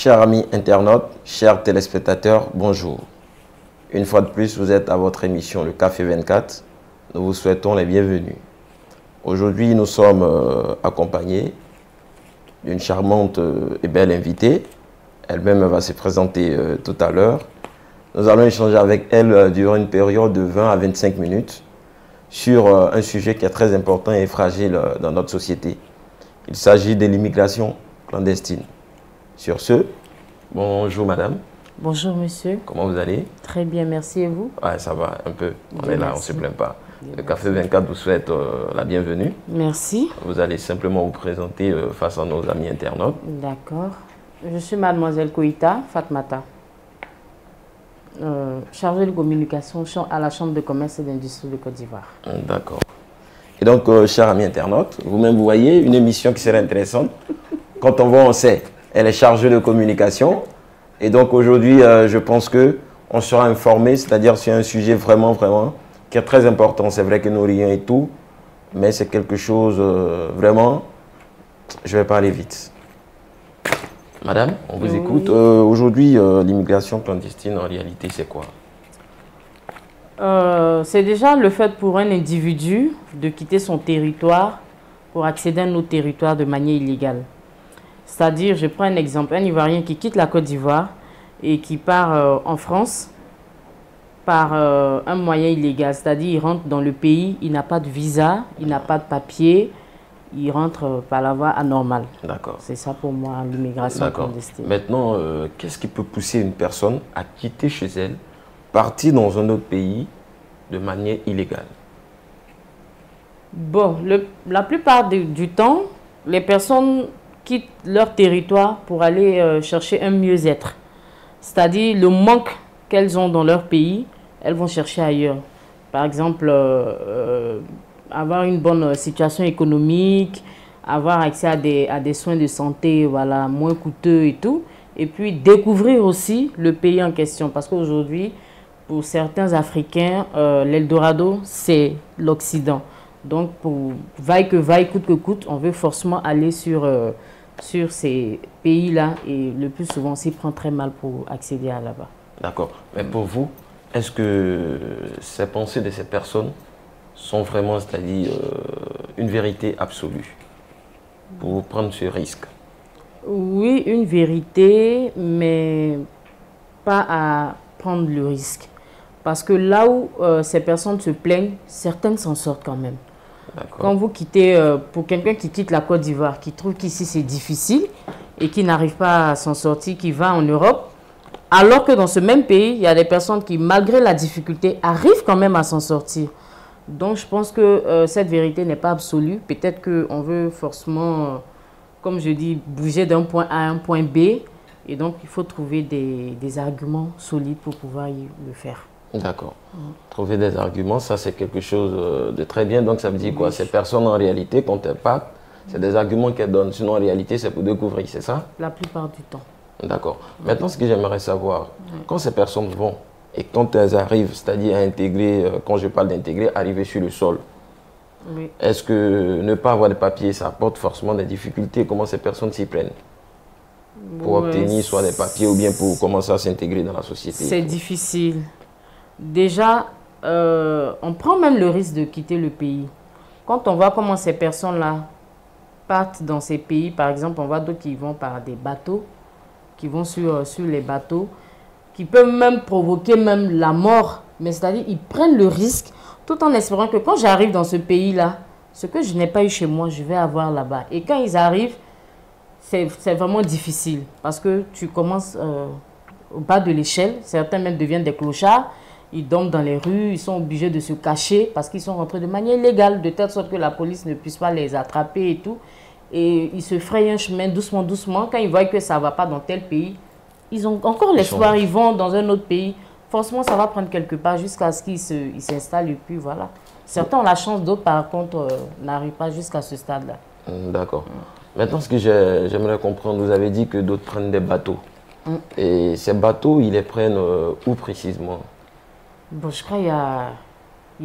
Chers amis internautes, chers téléspectateurs, bonjour. Une fois de plus, vous êtes à votre émission Le Café 24. Nous vous souhaitons les bienvenus. Aujourd'hui, nous sommes accompagnés d'une charmante et belle invitée. Elle-même va se présenter tout à l'heure. Nous allons échanger avec elle durant une période de 20 à 25 minutes sur un sujet qui est très important et fragile dans notre société. Il s'agit de l'immigration clandestine. Sur ce, bonjour madame. Bonjour monsieur. Comment vous allez? Très bien, merci et vous? Ouais, ça va un peu. On est là, on ne se plaint pas. Bien, Le Café 24 vous souhaite la bienvenue. Merci. Vous allez simplement vous présenter face à nos amis internautes. D'accord. Je suis mademoiselle Koïta Fatmata, chargée de communication à la Chambre de commerce et d'industrie de Côte d'Ivoire. D'accord. Et donc, chers amis internautes, vous-même vous voyez une émission qui serait intéressante. Quand on voit, on sait. Elle est chargée de communication. Et donc aujourd'hui, je pense qu'on sera informé, c'est-à-dire sur un sujet vraiment qui est très important. C'est vrai que nous rions et tout, mais c'est quelque chose vraiment, je ne vais pas aller vite. Madame, on vous écoute. Aujourd'hui, l'immigration clandestine, en réalité, c'est quoi? C'est déjà le fait pour un individu de quitter son territoire pour accéder à un autre territoire de manière illégale. C'est-à-dire, je prends un exemple, un Ivoirien qui quitte la Côte d'Ivoire et qui part en France par un moyen illégal. C'est-à-dire, il rentre dans le pays, il n'a pas de visa, il n'a pas de papier, il rentre par la voie anormale. D'accord. C'est ça pour moi, l'immigration clandestine. Maintenant, qu'est-ce qui peut pousser une personne à quitter chez elle, partir dans un autre pays de manière illégale? Bon, la plupart du temps, les personnes quittent leur territoire pour aller chercher un mieux-être. C'est-à-dire le manque qu'elles ont dans leur pays, elles vont chercher ailleurs. Par exemple, avoir une bonne situation économique, avoir accès à des soins de santé voilà, moins coûteux et tout. Et puis découvrir aussi le pays en question. Parce qu'aujourd'hui, pour certains Africains, l'Eldorado, c'est l'Occident. Donc, vaille que vaille, coûte que coûte, on veut forcément aller sur ces pays-là. Et le plus souvent, on s'y prend très mal pour accéder à là-bas. D'accord. Mais pour vous, est-ce que ces pensées de ces personnes sont vraiment, c'est-à-dire, une vérité absolue pour prendre ce risque? Oui, une vérité, mais pas à prendre le risque. Parce que là où ces personnes se plaignent, certaines s'en sortent quand même. Quand vous quittez, pour quelqu'un qui quitte la Côte d'Ivoire, qui trouve qu'ici c'est difficile et qui n'arrive pas à s'en sortir, qui va en Europe, alors que dans ce même pays, il y a des personnes qui, malgré la difficulté, arrivent quand même à s'en sortir. Donc je pense que cette vérité n'est pas absolue. Peut-être qu'on veut forcément, comme je dis, bouger d'un point A à un point B. Et donc il faut trouver des arguments solides pour pouvoir le faire. D'accord. Trouver des arguments, ça c'est quelque chose de très bien. Donc ça veut dire quoi? Ces personnes en réalité, quand elles partent, c'est des arguments qu'elles donnent. Sinon en réalité, c'est pour découvrir, c'est ça? La plupart du temps. D'accord. Maintenant, ce que j'aimerais savoir, quand ces personnes vont et quand elles arrivent, c'est-à-dire à intégrer, quand je parle d'intégrer, arriver sur le sol, est-ce que ne pas avoir de papiers, ça apporte forcément des difficultés? Comment ces personnes s'y prennent pour obtenir soit des papiers ou bien pour commencer à s'intégrer dans la société? C'est difficile. Déjà, on prend même le risque de quitter le pays. Quand on voit comment ces personnes-là partent dans ces pays, par exemple, on voit d'autres qui vont par des bateaux, qui vont sur les bateaux, qui peuvent même provoquer même la mort. Mais c'est-à-dire, ils prennent le risque tout en espérant que quand j'arrive dans ce pays-là, ce que je n'ai pas eu chez moi, je vais avoir là-bas. Et quand ils arrivent, c'est vraiment difficile parce que tu commences au bas de l'échelle. Certains même deviennent des clochards. Ils dorment dans les rues, ils sont obligés de se cacher parce qu'ils sont rentrés de manière illégale, de telle sorte que la police ne puisse pas les attraper et tout. Et ils se frayent un chemin doucement, doucement. Quand ils voient que ça ne va pas dans tel pays, ils ont encore l'espoir, ils vont dans un autre pays. Forcément, ça va prendre quelque part jusqu'à ce qu'ils s'installent et puis voilà. Certains ont la chance, d'autres par contre n'arrivent pas jusqu'à ce stade-là. D'accord. Maintenant, ce que j'aimerais comprendre, vous avez dit que d'autres prennent des bateaux. Et ces bateaux, ils les prennent où précisément? Bon, je crois qu'il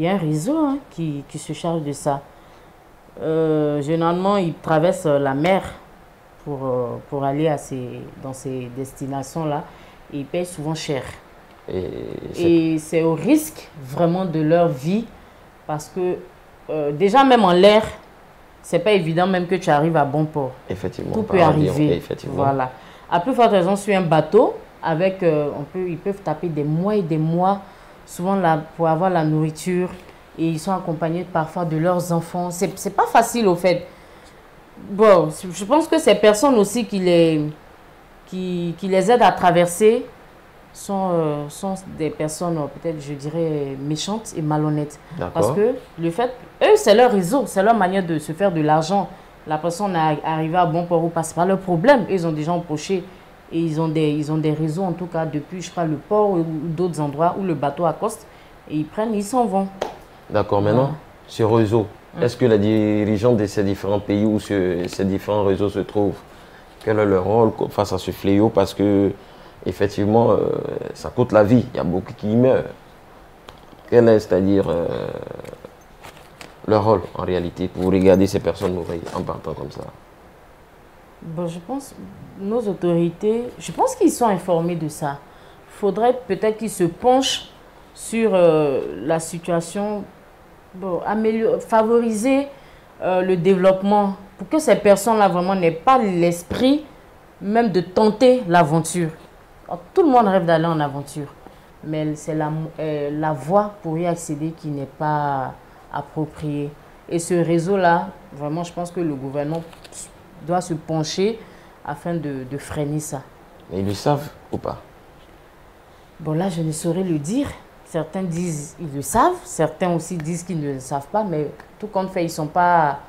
y a un réseau qui se charge de ça. Généralement, ils traversent la mer. pour aller dans ces destinations-là. Et ils payent souvent cher. Et c'est au risque vraiment de leur vie parce que déjà même en l'air, c'est pas évident même que tu arrives à bon port. Effectivement. Tout peut arriver. Effectivement. Voilà. À plus forte raison sur un bateau, avec, ils peuvent taper des mois et des mois, souvent là, pour avoir la nourriture. Et ils sont accompagnés parfois de leurs enfants. C'est pas facile au fait. Bon, je pense que ces personnes aussi qui les aident à traverser sont des personnes peut-être, je dirais, méchantes et malhonnêtes. Parce que le fait, eux, c'est leur réseau, c'est leur manière de se faire de l'argent. La personne est arrivée à bon port ou pas, c'est pas leur problème. Ils ont déjà empoché et ils ont des réseaux, en tout cas, depuis, je crois, le port ou d'autres endroits où le bateau accoste. Et ils prennent, ils s'en vont. D'accord, maintenant, ce réseau, est-ce que les dirigeants de ces différents pays où ces différents réseaux se trouvent, quel est leur rôle face à ce fléau? Parce que, effectivement, ça coûte la vie. Il y a beaucoup qui y meurent. Quel est, c'est-à-dire, leur rôle en réalité pour regarder ces personnes mourir en partant comme ça? Bon, je pense, nos autorités, je pense qu'ils sont informés de ça. Il faudrait peut-être qu'ils se penchent sur la situation, bon, favoriser le développement pour que ces personnes-là vraiment n'aient pas l'esprit même de tenter l'aventure. Tout le monde rêve d'aller en aventure, mais c'est la voie pour y accéder qui n'est pas appropriée. Et ce réseau-là, vraiment, je pense que le gouvernement doit se pencher afin de freiner ça. Mais ils le savent ou pas? Bon, là, je ne saurais le dire. Certains disent qu'ils le savent, certains aussi disent qu'ils ne le savent pas, mais tout compte fait, ils font pas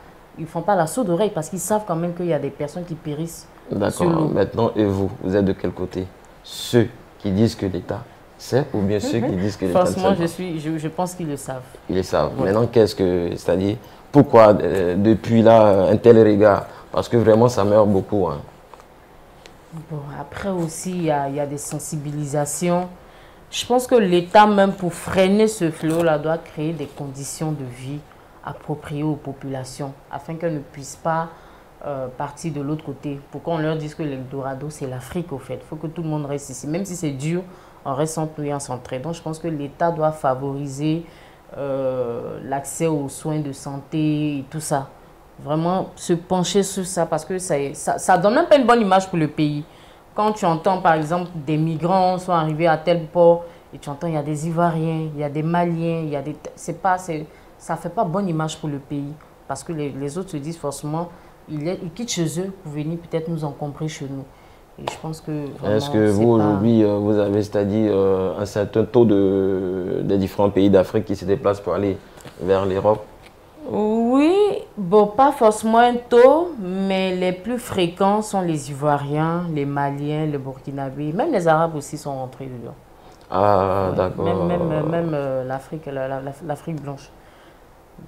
la sourde oreille parce qu'ils savent quand même qu'il y a des personnes qui périssent. D'accord. Maintenant, et vous êtes de quel côté? Ceux qui disent que l'État sait ou bien ceux qui disent que l'État ne sait pas? Franchement, je pense qu'ils le savent. Ils le savent. Ouais. Maintenant, c'est-à-dire, pourquoi depuis là un tel regard? Parce que vraiment, ça meurt beaucoup. Hein. Bon, après aussi, il y a des sensibilisations. Je pense que l'État, même pour freiner ce fléau-là, doit créer des conditions de vie appropriées aux populations afin qu'elles ne puissent pas partir de l'autre côté. Pourquoi on leur dit que l'Eldorado, c'est l'Afrique, au fait. Il faut que tout le monde reste ici. Même si c'est dur, on reste en pays en centré. Donc, je pense que l'État doit favoriser l'accès aux soins de santé et tout ça. Vraiment se pencher sur ça parce que ça donne même pas une bonne image pour le pays. Quand tu entends, par exemple, des migrants sont arrivés à tel port et tu entends il y a des Ivoiriens, il y a des Maliens, il y a des... ça fait pas bonne image pour le pays parce que les autres se disent forcément, ils quittent chez eux pour venir peut-être nous encombrer chez nous. Et je pense que... Est-ce que vous, aujourd'hui, vous avez, c'est-à-dire, un certain taux des différents pays d'Afrique qui se déplacent pour aller vers l'Europe? Oui, bon, pas forcément un taux, mais les plus fréquents sont les Ivoiriens, les Maliens, les Burkinabés, même les Arabes aussi sont rentrés dedans. Ah, d'accord. Même l'Afrique blanche.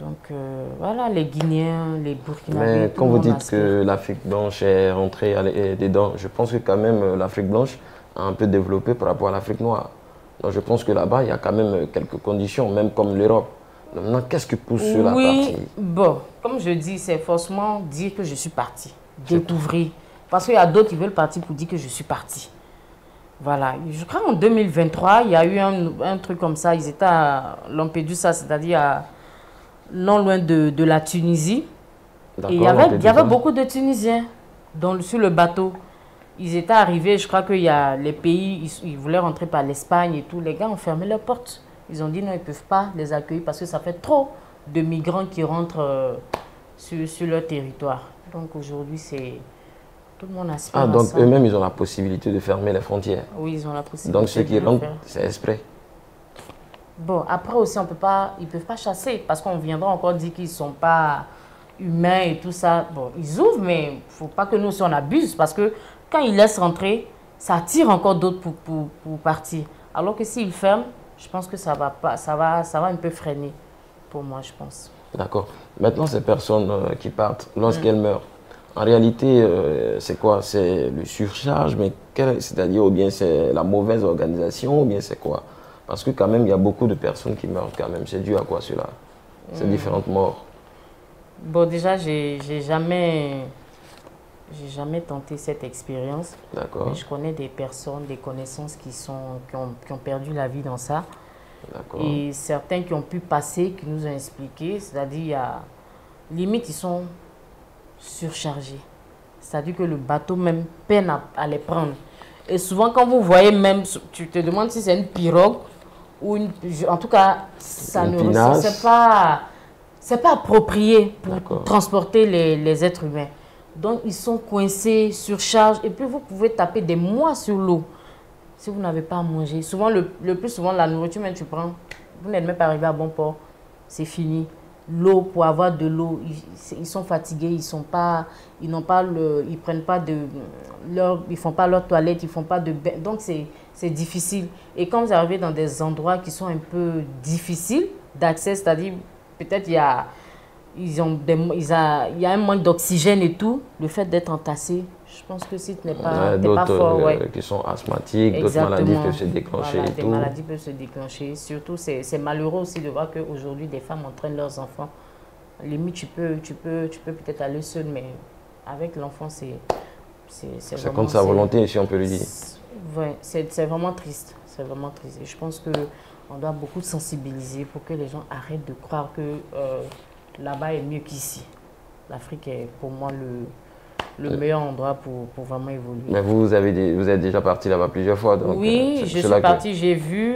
Donc, voilà, les Guinéens, les Burkinabés. Mais quand vous dites que l'Afrique blanche est rentrée dedans, je pense que quand même l'Afrique blanche a un peu développé par rapport à l'Afrique noire. Donc, je pense que là-bas, il y a quand même quelques conditions, même comme l'Europe. Maintenant, qu'est-ce qui pousse sur la partie? Bon, comme je dis, c'est forcément dire que je suis parti, découvrir. Parce qu'il y a d'autres qui veulent partir pour dire que je suis parti. Voilà, je crois qu'en 2023, il y a eu un truc comme ça. Ils étaient à Lampedusa, c'est-à-dire non loin de la Tunisie. Et il y avait beaucoup de Tunisiens sur le bateau. Ils étaient arrivés, je crois qu'il y a les pays, ils voulaient rentrer par l'Espagne et tout. Les gars ont fermé leurs portes. Ils ont dit non, ils ne peuvent pas les accueillir parce que ça fait trop de migrants qui rentrent sur leur territoire. Donc aujourd'hui, tout le monde aspire à ça. Donc eux-mêmes, ils ont la possibilité de fermer les frontières. Oui, ils ont la possibilité. Donc ceux qui rentrent, c'est exprès. Bon, après aussi, ils ne peuvent pas chasser parce qu'on viendra encore dire qu'ils ne sont pas humains et tout ça. Bon, ils ouvrent, mais il ne faut pas que nous aussi on abuse parce que quand ils laissent rentrer, ça attire encore d'autres pour partir. Alors que s'ils ferment, je pense que ça va un peu freiner pour moi, je pense. D'accord. Maintenant, ces personnes qui partent, lorsqu'elles meurent, en réalité, c'est quoi? C'est le surcharge, mais c'est-à-dire, ou bien c'est la mauvaise organisation, ou bien c'est quoi? Parce que quand même, il y a beaucoup de personnes qui meurent quand même. C'est dû à quoi cela? Ces différentes morts. Bon, déjà, j'ai j'ai jamais tenté cette expérience. D'accord. Mais je connais des personnes, des connaissances qui ont perdu la vie dans ça. D'accord. Et certains qui ont pu passer, qui nous ont expliqué, c'est-à-dire, il y a limite, ils sont surchargés. C'est-à-dire que le bateau même peine à les prendre. Et souvent, quand vous voyez même, tu te demandes si c'est une pirogue ou une... En tout cas, ça ne c'est pas approprié pour transporter les êtres humains. Donc, ils sont coincés, surcharge. Et puis, vous pouvez taper des mois sur l'eau si vous n'avez pas à manger. Souvent, le plus souvent, la nourriture, même tu prends, vous n'êtes même pas arrivé à bon port, c'est fini. L'eau, pour avoir de l'eau, ils sont fatigués, ils font pas ils font pas leur toilette, ils font pas de bain. Donc c'est difficile. Et quand vous arrivez dans des endroits qui sont un peu difficiles d'accès, c'est-à-dire peut-être il y a un manque d'oxygène et tout, le fait d'être entassé, je pense que si tu n'es pas, fort, qui sont asthmatiques, d'autres maladies peuvent se déclencher. Voilà, et des tout. maladies peuvent se déclencher. Surtout, c'est malheureux aussi de voir qu'aujourd'hui, des femmes entraînent leurs enfants. Limite, tu peux peut-être aller seul, mais avec l'enfant, c'est contre sa volonté, si on peut le dire. Ouais, c'est vraiment triste. C'est vraiment triste. Et je pense qu'on doit beaucoup sensibiliser pour que les gens arrêtent de croire que là-bas est mieux qu'ici. L'Afrique est pour moi le meilleur endroit pour vraiment évoluer. Mais vous êtes déjà parti là-bas plusieurs fois. Donc, oui, je suis partie, j'ai vu,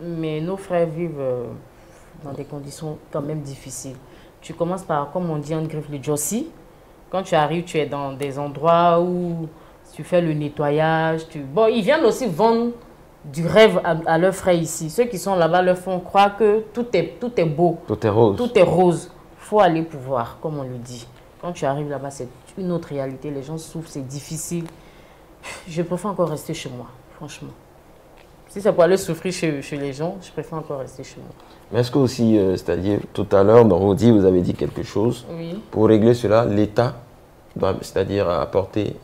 mais nos frères vivent dans des conditions quand même difficiles. Tu commences par, comme on dit en griffe, le Jossi. Quand tu arrives, tu es dans des endroits où tu fais le nettoyage. Bon, ils viennent aussi vendre du rêve à leurs frères ici. Ceux qui sont là-bas leur font croire que tout est beau. Tout est rose. Tout est rose. Il faut aller pour voir, comme on le dit. Quand tu arrives là-bas, c'est une autre réalité. Les gens souffrent, c'est difficile. Je préfère encore rester chez moi, franchement. Si c'est pour aller souffrir chez les gens, je préfère encore rester chez moi. Mais est-ce que aussi, c'est-à-dire tout à l'heure, dans vos dires, vous avez dit quelque chose. Oui. Pour régler cela, l'État doit, c'est-à-dire apporter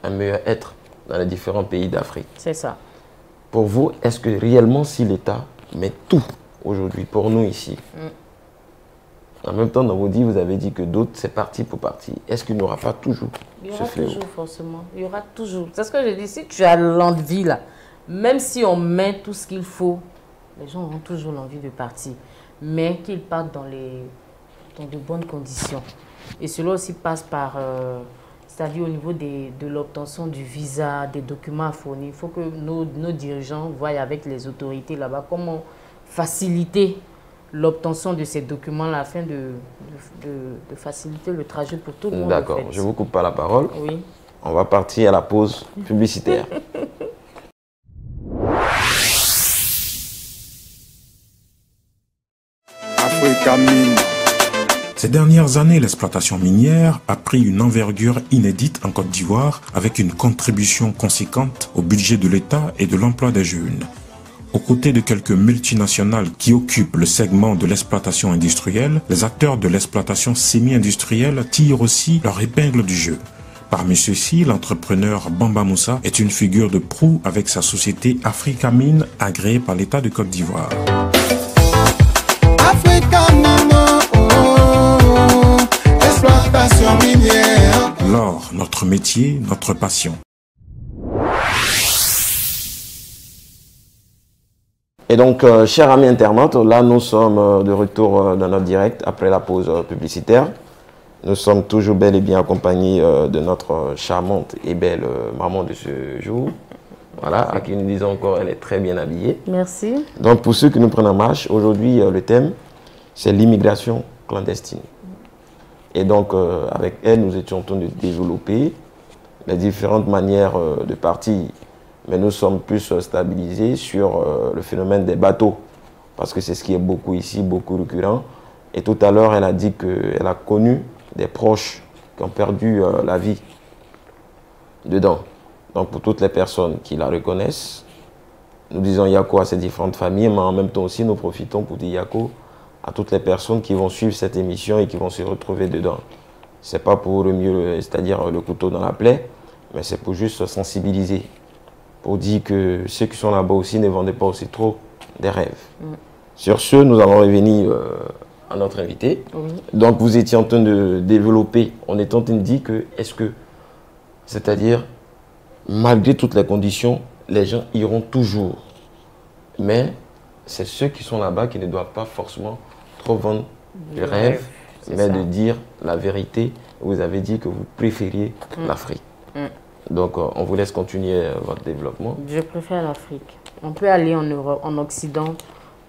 un meilleur être dans les différents pays d'Afrique. C'est ça. Pour vous, est-ce que réellement, si l'État met tout aujourd'hui pour nous ici, en même temps, dans vos dires, vous avez dit que d'autres, c'est parti pour partie. Est-ce qu'il n'y aura pas toujours ce fléau? Il y aura toujours, forcément. Il y aura toujours. C'est ce que je dis. Si tu as l'envie, là, même si on met tout ce qu'il faut, les gens auront toujours l'envie de partir. Mais qu'ils partent dans de bonnes conditions. Et cela aussi passe par, c'est-à-dire au niveau de l'obtention du visa, des documents à fournir. Il faut que nos dirigeants voient avec les autorités là-bas comment faciliter l'obtention de ces documents-là afin de faciliter le trajet pour tout le monde. D'accord, je ne vous coupe pas la parole. Oui. On va partir à la pause publicitaire. Africa Mine. Ces dernières années, l'exploitation minière a pris une envergure inédite en Côte d'Ivoire avec une contribution conséquente au budget de l'État et de l'emploi des jeunes. Aux côtés de quelques multinationales qui occupent le segment de l'exploitation industrielle, les acteurs de l'exploitation semi-industrielle tirent aussi leur épingle du jeu. Parmi ceux-ci, l'entrepreneur Bamba Moussa est une figure de proue avec sa société Africa Mine agréée par l'État de Côte d'Ivoire. Africa Mine, exploitation minière. L'or, notre métier, notre passion. Et donc, chers amis internautes, là nous sommes de retour dans notre direct après la pause publicitaire. Nous sommes toujours bel et bien accompagnés de notre charmante et belle maman de ce jour. Voilà, à qui nous disons encore, elle est très bien habillée. Merci. Donc, pour ceux qui nous prennent en marche, aujourd'hui, le thème, c'est l'immigration clandestine. Et donc, avec elle, nous étions en train de développer les différentes manières de partir. Mais nous sommes plus stabilisés sur le phénomène des bateaux. Parce que c'est ce qui est beaucoup ici, beaucoup récurrent. Et tout à l'heure, elle a dit qu'elle a connu des proches qui ont perdu la vie dedans. Donc pour toutes les personnes qui la reconnaissent, nous disons Yako à ces différentes familles, mais en même temps aussi, nous profitons pour dire Yako à toutes les personnes qui vont suivre cette émission et qui vont se retrouver dedans. Ce n'est pas pour le mieux, c'est-à-dire le couteau dans la plaie, mais c'est pour juste sensibiliser. Pour dire que ceux qui sont là-bas aussi ne vendaient pas aussi trop des rêves. Sur ce, nous allons revenir à notre invité. Oui. Donc, vous étiez en train de développer, on est en train de dire que, est-ce que C'est-à-dire, malgré toutes les conditions, les gens iront toujours. Mais c'est ceux qui sont là-bas qui ne doivent pas forcément trop vendre du rêve, mais de dire la vérité. Vous avez dit que vous préfériez l'Afrique. Donc, on vous laisse continuer votre développement. Je préfère l'Afrique. On peut aller en Europe, en Occident,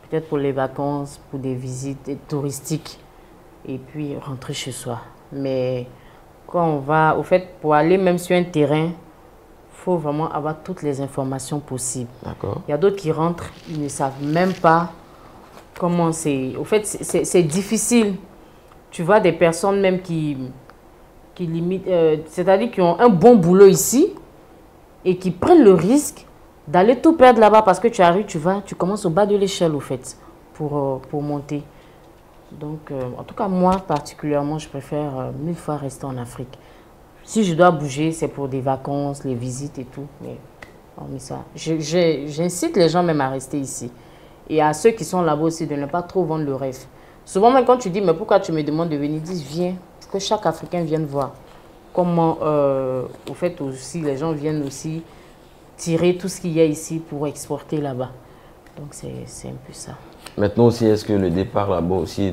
peut-être pour les vacances, pour des visites touristiques, et puis rentrer chez soi. Mais quand on va, au fait, pour aller même sur un terrain, il faut vraiment avoir toutes les informations possibles. D'accord. Il y a d'autres qui rentrent, ils ne savent même pas comment c'est. Au fait, c'est difficile. Tu vois des personnes même qui limitent, c'est-à-dire qui ont un bon boulot ici et qui prennent le risque d'aller tout perdre là-bas parce que tu arrives, tu commences au bas de l'échelle au fait pour monter. Donc, en tout cas, moi particulièrement, je préfère 1000 fois rester en Afrique. Si je dois bouger, c'est pour des vacances, les visites et tout. Mais hormis ça, j'incite les gens même à rester ici. Et à ceux qui sont là-bas aussi, de ne pas trop vendre le rêve. Souvent, même quand tu dis, mais pourquoi tu me demandes de venir, ils disent, viens, que chaque Africain vienne voir. Comment, au fait, aussi, les gens viennent aussi tirer tout ce qu'il y a ici pour exporter là-bas. Donc, c'est un peu ça. Maintenant aussi, est-ce que le départ là-bas aussi,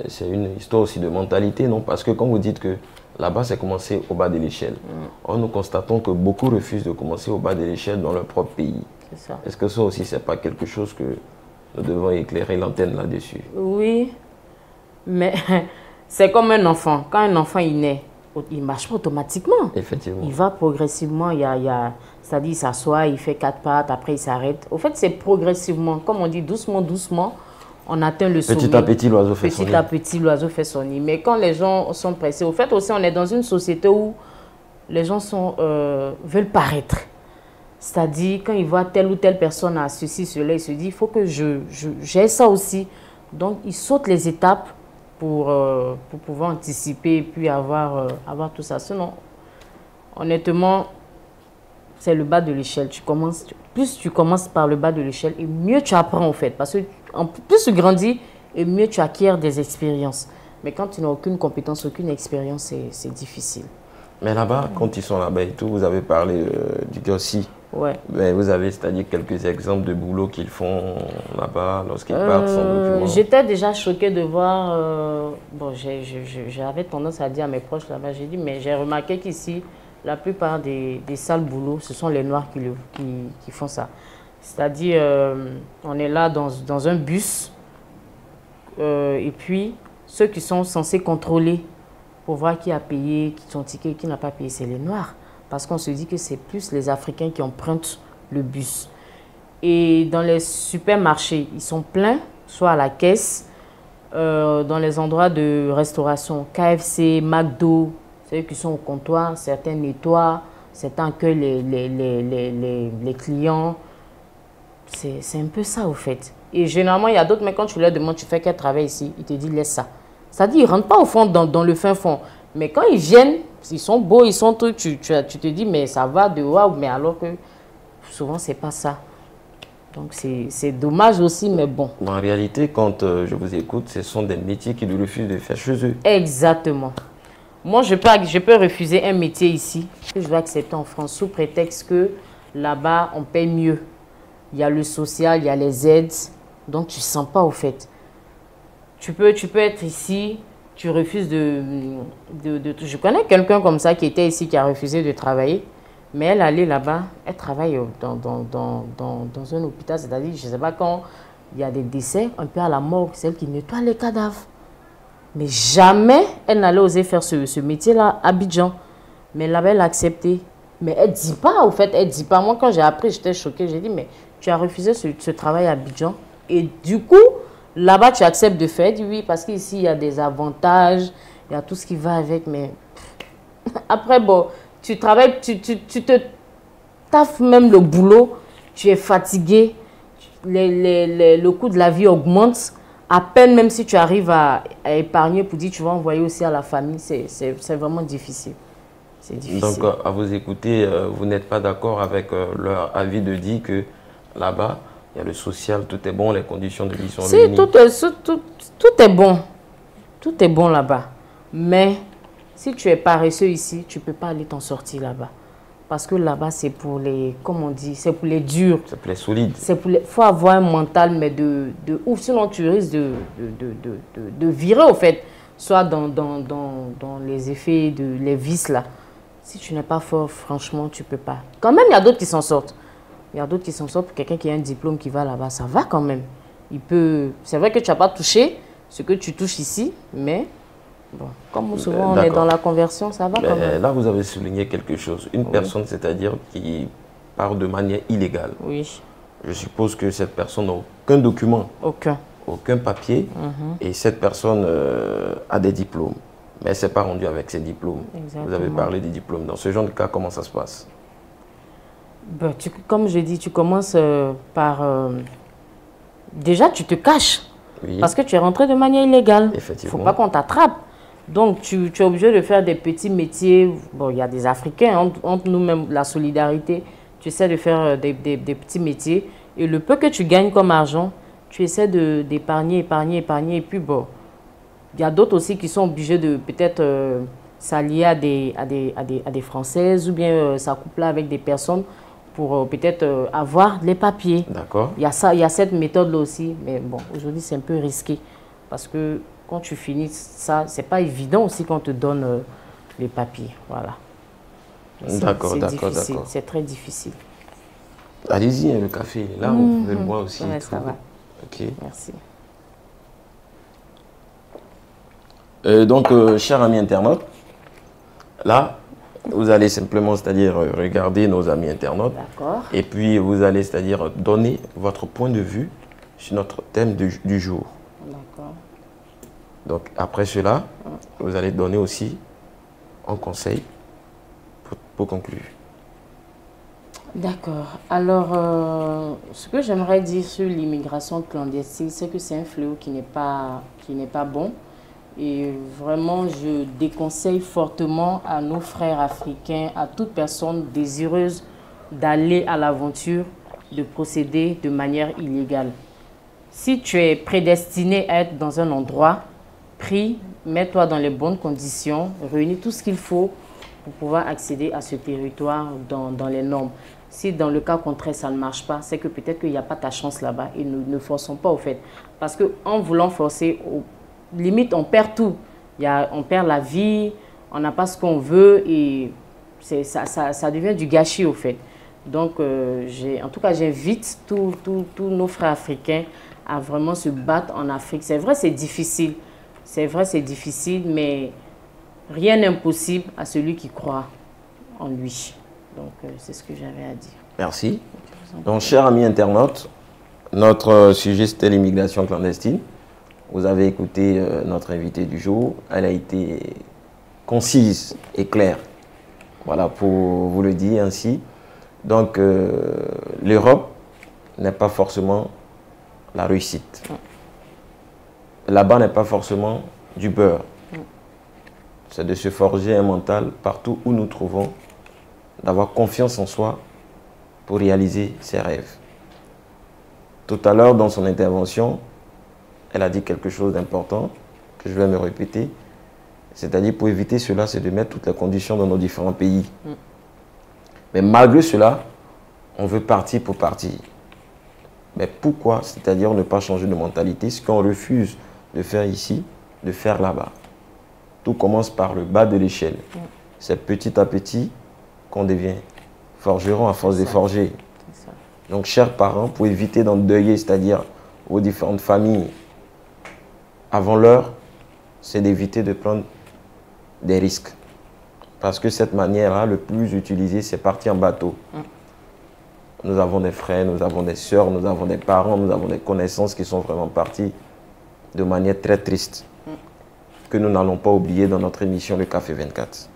c'est une histoire aussi de mentalité, non? Parce que quand vous dites que là-bas, c'est commencer au bas de l'échelle. Or, nous constatons que beaucoup refusent de commencer au bas de l'échelle dans leur propre pays. C'est ça. Est-ce que ça aussi, c'est pas quelque chose que nous devons éclairer l'antenne là-dessus? Oui, mais c'est comme un enfant. Quand un enfant il naît, il ne marche pas automatiquement. Effectivement. Il va progressivement, c'est-à-dire il s'assoit, il fait 4 pattes, après il s'arrête. Au fait, c'est progressivement. Comme on dit, doucement, doucement, on atteint le sommet. Petit à petit, l'oiseau fait son nid. Petit à petit, l'oiseau fait son nid. Mais quand les gens sont pressés, au fait aussi, on est dans une société où les gens veulent paraître. C'est-à-dire, quand ils voient telle ou telle personne à ceci, cela, ils se disent, il faut que j'ai ça aussi. Donc, ils sautent les étapes pour pouvoir anticiper et puis avoir tout ça. Sinon, honnêtement, c'est le bas de l'échelle. Plus tu commences par le bas de l'échelle, et mieux tu apprends en fait. Parce que plus tu grandis, et mieux tu acquiers des expériences. Mais quand tu n'as aucune compétence, aucune expérience, c'est difficile. Mais là-bas, quand ils sont là-bas et tout, vous avez parlé du Gossi. Ouais. Mais vous avez, c'est-à-dire quelques exemples de boulot qu'ils font là-bas lorsqu'ils partent sans document. J'étais déjà choquée de voir, bon, j'avais tendance à dire à mes proches là-bas, j'ai dit, mais j'ai remarqué qu'ici, la plupart des sales boulots, ce sont les Noirs qui font ça. C'est-à-dire, on est là dans un bus, et puis ceux qui sont censés contrôler pour voir qui a payé, son ticket, qui n'a pas payé, c'est les Noirs. Parce qu'on se dit que c'est plus les Africains qui empruntent le bus. Et dans les supermarchés, ils sont pleins, soit à la caisse, dans les endroits de restauration, KFC, McDo, ceux qui sont au comptoir, certains nettoient, certains accueillent les clients. C'est un peu ça au fait. Et généralement, il y a d'autres, mais quand tu leur demandes, tu fais quel travail ici, ils te disent laisse ça. C'est-à-dire, ils ne rentrent pas au fond, dans le fin fond. Mais quand ils viennent, ils sont beaux, ils sont trucs, tu te dis, mais ça va de waouh, mais alors que souvent, c'est pas ça. Donc, c'est dommage aussi, mais bon. En réalité, quand je vous écoute, ce sont des métiers qu'ils refusent de faire chez eux. Exactement. Moi, je peux refuser un métier ici que je vais accepter en France sous prétexte que là-bas, on paye mieux. Il y a le social, il y a les aides. Donc, tu ne sens pas au fait. Tu peux être ici, tu refuses je connais quelqu'un comme ça qui était ici, qui a refusé de travailler. Mais elle allait là-bas, elle travaille dans un hôpital. C'est-à-dire, je ne sais pas, quand il y a des décès, un peu à la morgue, c'est elle qui nettoie les cadavres. Mais jamais elle n'allait oser faire ce métier-là à Abidjan. Mais là-bas, elle a accepté. Mais elle ne dit pas, au fait, elle ne dit pas. Moi, quand j'ai appris, j'étais choquée. J'ai dit, mais tu as refusé ce travail à Abidjan. Et du coup, là-bas, tu acceptes de faire. Elle dit oui, parce qu'ici, il y a des avantages, il y a tout ce qui va avec. Mais après, bon, tu travailles, tu te taffes même le boulot, tu es fatigué, le coût de la vie augmente. À peine, même si tu arrives à épargner pour dire tu vas envoyer aussi à la famille, c'est vraiment difficile. C'est difficile. Donc, à vous écouter, vous n'êtes pas d'accord avec leur avis de dire que là-bas, il y a le social, tout est bon, les conditions de vie sont réunies. Tout est bon. Tout est bon là-bas. Mais si tu es paresseux ici, tu ne peux pas aller t'en sortir là-bas. Parce que là-bas, c'est pour les, comme on dit, c'est pour les durs. C'est pour les solides. Il faut avoir un mental, mais de ouf. Sinon, tu risques de virer, au fait. Soit dans les effets, les vices, là. Si tu n'es pas fort, franchement, tu ne peux pas. Quand même, il y a d'autres qui s'en sortent. Il y a d'autres qui s'en sortent. Pour quelqu'un qui a un diplôme qui va là-bas, ça va quand même. C'est vrai que tu n'as pas touché ce que tu touches ici, mais bon, comme souvent on est dans la conversion, ça va quand même. Là, vous avez souligné quelque chose. Une personne, c'est-à-dire qui part de manière illégale. Oui. Je suppose que cette personne n'a aucun document. Aucun papier. Et cette personne a des diplômes. Mais elle ne s'est pas rendue avec ses diplômes. Exactement. Vous avez parlé des diplômes. Dans ce genre de cas, comment ça se passe? Ben, comme je dis, tu commences par... déjà, tu te caches. Oui. Parce que tu es rentré de manière illégale. Effectivement. Il ne faut pas qu'on t'attrape. Donc, tu es obligé de faire des petits métiers. Bon, il y a des Africains, entre nous-mêmes, la solidarité. Tu essaies de faire des petits métiers. Et le peu que tu gagnes comme argent, tu essaies d'épargner, épargner. Et puis, bon, il y a d'autres aussi qui sont obligés de peut-être s'allier à des Françaises ou bien s'accoupler avec des personnes pour peut-être avoir les papiers. D'accord. Il y a cette méthode-là aussi. Mais bon, aujourd'hui, c'est un peu risqué. Parce que quand tu finis ça, c'est pas évident aussi qu'on te donne les papiers. Voilà. D'accord. C'est très difficile. Allez-y, le café. Là, vous pouvez le boire aussi. Ouais, ça va. Ok. Merci. Donc, chers amis internautes, là, vous allez simplement, c'est-à-dire regarder nos amis internautes. D'accord. Et puis, vous allez, c'est-à-dire donner votre point de vue sur notre thème du jour. D'accord. Donc, après cela, vous allez donner aussi un conseil pour conclure. D'accord. Alors, ce que j'aimerais dire sur l'immigration clandestine, c'est que c'est un fléau qui n'est pas bon. Et vraiment, je déconseille fortement à nos frères africains, à toute personne désireuse d'aller à l'aventure, de procéder de manière illégale. Si tu es prédestiné à être dans un endroit, prie, mets-toi dans les bonnes conditions, réunis tout ce qu'il faut pour pouvoir accéder à ce territoire dans les normes. Si dans le cas contraire, ça ne marche pas, c'est que peut-être qu'il n'y a pas ta chance là-bas et nous ne forçons pas au fait. Parce qu'en voulant forcer, limite, on perd tout. On perd la vie, on n'a pas ce qu'on veut et ça devient du gâchis au fait. Donc, en tout cas, j'invite tous nos frères africains à vraiment se battre en Afrique. C'est vrai, c'est difficile. C'est vrai, c'est difficile, mais rien n'est impossible à celui qui croit en lui. Donc, c'est ce que j'avais à dire. Merci. Donc, chers amis internautes, notre sujet, c'était l'immigration clandestine. Vous avez écouté notre invitée du jour. Elle a été concise et claire. Voilà, pour vous le dire ainsi. Donc, l'Europe n'est pas forcément la réussite. Là-bas n'est pas forcément du beurre. C'est de se forger un mental partout où nous trouvons, d'avoir confiance en soi pour réaliser ses rêves. Tout à l'heure, dans son intervention, elle a dit quelque chose d'important que je vais me répéter. C'est-à-dire, pour éviter cela, c'est de mettre toutes les conditions dans nos différents pays. Mais malgré cela, on veut partir pour partir. Mais pourquoi? C'est-à-dire ne pas changer de mentalité, ce qu'on refuse de faire ici, de faire là-bas. Tout commence par le bas de l'échelle. C'est petit à petit qu'on devient forgeron à force de forger. Donc, chers parents, pour éviter d'endeuiller, c'est-à-dire vos différentes familles, avant l'heure, c'est d'éviter de prendre des risques. Parce que cette manière-là, le plus utilisée, c'est partir en bateau. Nous avons des frères, nous avons des sœurs, nous avons des parents, nous avons des connaissances qui sont vraiment partis de manière très triste, que nous n'allons pas oublier dans notre émission Le Café 24.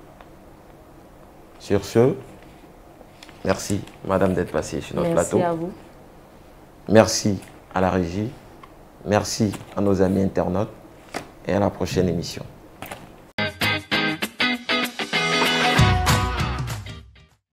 Sur ce, merci, madame, d'être passée sur notre plateau. Merci à vous. Merci à la régie. Merci à nos amis internautes et à la prochaine émission.